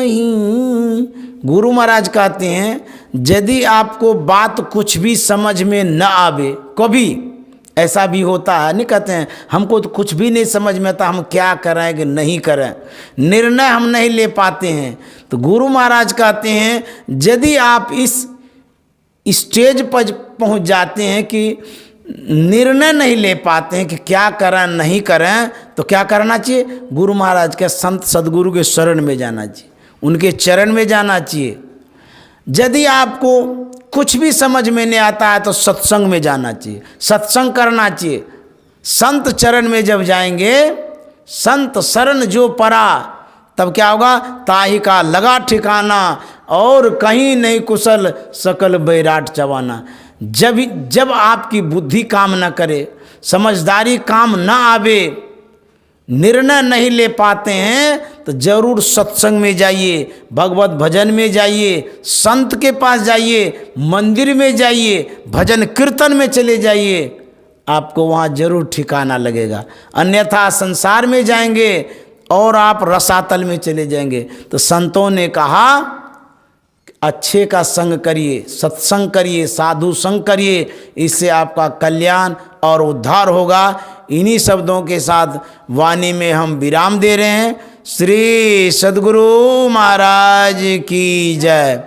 ही। गुरु महाराज कहते हैं, यदि आपको बात कुछ भी समझ में न आवे, कभी ऐसा भी होता है, नहीं कहते हैं हमको तो कुछ भी नहीं समझ में आता, हम क्या करें कि नहीं करें, निर्णय हम नहीं ले पाते हैं। तो गुरु महाराज कहते हैं, यदि आप इस स्टेज पर पहुंच जाते हैं कि निर्णय नहीं ले पाते हैं कि क्या करें नहीं करें, तो क्या करना चाहिए? गुरु महाराज के संत सदगुरु के शरण में जाना चाहिए, उनके चरण में जाना चाहिए। यदि आपको कुछ भी समझ में नहीं आता है तो सत्संग में जाना चाहिए, सत्संग करना चाहिए। संत चरण में जब जाएंगे, संत शरण जो परा, तब क्या होगा? ताही का लगा ठिकाना, और कहीं नहीं कुशल सकल बैराट चबाना। जब आपकी बुद्धि काम न करे, समझदारी काम न आवे, निर्णय नहीं ले पाते हैं, तो जरूर सत्संग में जाइए, भगवत भजन में जाइए, संत के पास जाइए, मंदिर में जाइए, भजन कीर्तन में चले जाइए, आपको वहाँ जरूर ठिकाना लगेगा। अन्यथा संसार में जाएंगे और आप रसातल में चले जाएंगे। तो संतों ने कहा, अच्छे का संग करिए, सत्संग करिए, साधु संग करिए, इससे आपका कल्याण और उद्धार होगा। इन्हीं शब्दों के साथ वाणी में हम विराम दे रहे हैं। श्री सद्गुरु महाराज की जय।